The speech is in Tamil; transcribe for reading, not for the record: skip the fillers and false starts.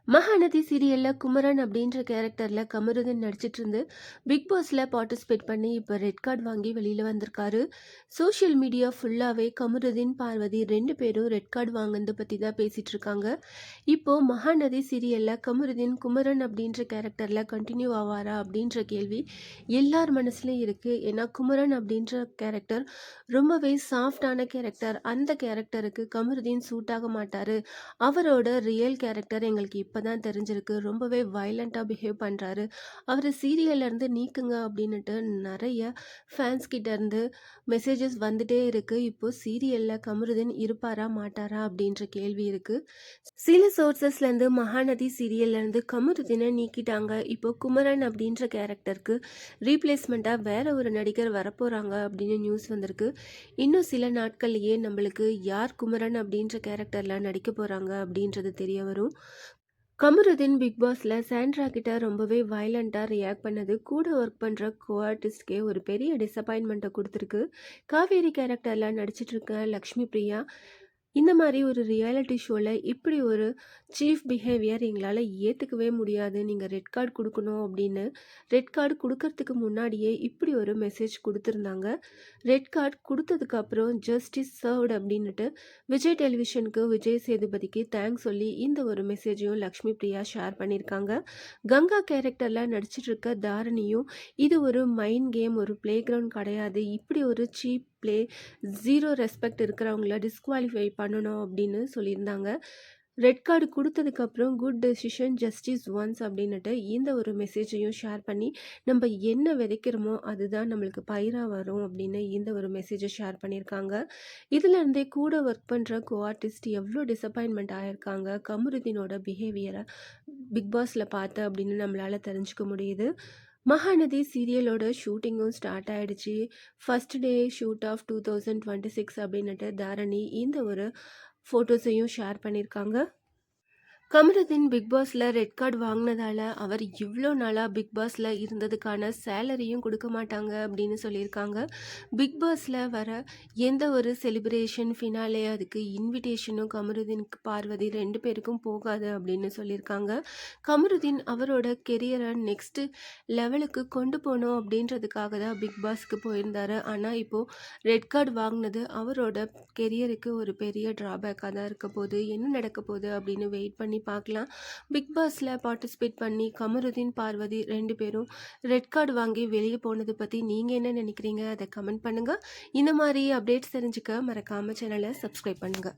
மகாநதி சீரியல்ல குமரன் அப்படின்ற கேரக்டர்ல கமருதீன் நடிச்சிட்டு இருந்து பிக் பாஸ்ல பார்ட்டிசிபேட் பண்ணி இப்ப ரெட் கார்டு வாங்கி வெளியில வந்திருக்காரு. சோஷியல் மீடியா ஃபுல்லாவே கமருதீன், பார்வதி 2 பேரும் ரெட் கார்டு வாங்கினது பத்தி தான் பேசிட்டு இருக்காங்க. இப்போ மகாநதி சீரியல்ல கமருதீன் குமரன் அப்படின்ற கேரக்டர்ல கண்டினியூ ஆவாரா அப்படின்ற கேள்வி எல்லார் மனசுலயும் இருக்கு. ஏன்னா குமரன் அப்படின்ற கேரக்டர் ரொம்பவே சாஃப்டான கேரக்டர். அந்த கேரக்டருக்கு கமருதீன் சூட் ஆக மாட்டாரு. அவரோட ரியல் கேரக்டர் எங்களுக்கு இப்பதான் தெரிஞ்சிருக்கு. ரொம்பவே வயலண்ட்டா பிஹேவ் பண்றாரு. அவர சீரியல்ல இருந்து நீக்குங்க அப்படின்னுட்டு நெறைய ஃபேன்ஸ் கிட்ட இருந்து மெசேஜஸ் வந்துட்டே இருக்கு. இப்போ சீரியல்ல கமருதீன் இருப்பாரா? மாட்டாரா? அப்படின்ற கேள்வி இருக்கு. சில சோர்சஸ்ல இருந்து மகாநதி சீரியல்ல இருந்து கமருதீனை நீக்கிட்டாங்க. இப்போ குமரன் அப்படின்ற கேரக்டருக்கு ரீப்ளேஸ்மெண்ட்டா வேற ஒரு நடிகர் வரப்போறாங்க அப்படின்னு நியூஸ் வந்திருக்கு. இன்னும் சில நாட்கள்லயே நம்மளுக்கு யார் குமரன் அப்படின்ற கேரக்டர்ல நடிக்க போறாங்க அப்படின்றது தெரிய வரும். கமருதீன் பிக் பாஸ்ல சாண்ட்ரா கிட்ட ரொம்பவே வயலண்டா ரியாக்ட் பண்ணது கூட ஒர்க் பண்ற கோ-ஆர்டிஸ்ட்கே ஒரு பெரிய டிசப்பாயின்மெண்ட்டை கொடுத்துருக்கு. காவேரி கேரக்டர்ல நடிச்சிட்டு இருக்க லக்ஷ்மி பிரியா இந்த மாதிரி ஒரு ரியாலிட்டி ஷோவில் இப்படி ஒரு சீஃப் பிஹேவியர் எங்களால் ஏற்றுக்கவே முடியாது, நீங்கள் ரெட் கார்டு கொடுக்கணும் அப்படின்னு ரெட் கார்டு கொடுக்கறதுக்கு முன்னாடியே இப்படி ஒரு மெசேஜ் கொடுத்துருந்தாங்க. ரெட் கார்டு கொடுத்ததுக்கப்புறம் ஜஸ்டிஸ் சர்வ்டு அப்படின்னுட்டு விஜய் டெலிவிஷனுக்கு விஜய் சேதுபதிக்கு தேங்க்ஸ் சொல்லி இந்த ஒரு மெசேஜையும் லக்ஷ்மி பிரியா ஷேர் பண்ணியிருக்காங்க. கங்கா கேரக்டரில் நடிச்சிட்டு இருக்க தாரணியும் இது ஒரு மைண்ட் கேம், ஒரு பிளே கிரவுண்ட் கிடையாது, இப்படி ஒரு சீப் பிளே, ஜீரோ ரெஸ்பெக்ட் இருக்கிறவங்கள டிஸ்குவாலிஃபை பண்ணணும் அப்படின்னு சொல்லியிருந்தாங்க. ரெட் கார்டு கொடுத்ததுக்கப்புறம் குட் டெசிஷன் ஜஸ்டிஸ் ஒன்ஸ் அப்படின்னுட்டு இந்த ஒரு மெசேஜையும் ஷேர் பண்ணி நம்ம என்ன விதைக்கிறோமோ அதுதான் நம்மளுக்கு பயிராக வரும் அப்படின்னு இந்த ஒரு மெசேஜை ஷேர் பண்ணியிருக்காங்க. இதுலேருந்தே கூட ஒர்க் பண்ணுற கோ-ஆர்டிஸ்ட் எவ்வளோ டிசப்பாயின்மெண்ட் ஆயிருக்காங்க கமருதீனோட பிஹேவியரை பிக் பாஸில் பார்த்து அப்படின்னு நம்மளால் தெரிஞ்சுக்க முடியுது. மகாநதி சீரியலோட ஷூட்டிங்கும் ஸ்டார்ட் ஆயிடுச்சு. ஃபர்ஸ்ட் டே ஷூட் ஆஃப் 2026 அப்படின்னுட்டு தாரணி இந்த ஒரு ஃபோட்டோஸையும் ஷேர் பண்ணியிருக்காங்க. கமருதீன் பிக் பாஸில் ரெட் கார்டு வாங்கினதால அவர் இவ்வளோ நாளாக பிக் பாஸில் இருந்ததுக்கான சேலரியும் கொடுக்க மாட்டாங்க அப்படின்னு சொல்லியிருக்காங்க. பிக் பாஸில் வர எந்த ஒரு செலிப்ரேஷன் ஃபினாலே அதுக்கு இன்விடேஷனும் கமருதீனுக்கு பார்வதி 2 பேருக்கும் போகாது அப்படின்னு சொல்லியிருக்காங்க. கமருதீன் அவரோட கெரியரை நெக்ஸ்ட்டு லெவலுக்கு கொண்டு போகணும் அப்படின்றதுக்காக தான் பிக் பாஸ்க்கு போயிருந்தார். ஆனால் இப்போது ரெட் கார்டு வாங்கினது அவரோட கெரியருக்கு ஒரு பெரிய ட்ராபேக்காக தான் இருக்க போகுது. என்ன நடக்க போகுது அப்படின்னு வெயிட் பண்ணி பார்க்கலாம். பிக் பாஸ்ல பார்ட்டிசிபேட் பண்ணி கமருதீன், பார்வதி 2 பேரும் ரெட் கார்டு வாங்கி வெளியே போனது பத்தி நீங்க என்ன நினைக்கிறீங்க? அதை கமெண்ட் பண்ணுங்க. இந்த மாதிரி அப்டேட்ஸ் தெரிஞ்சுக்க மறக்காம சேனலை சப்ஸ்கிரைப் பண்ணுங்க.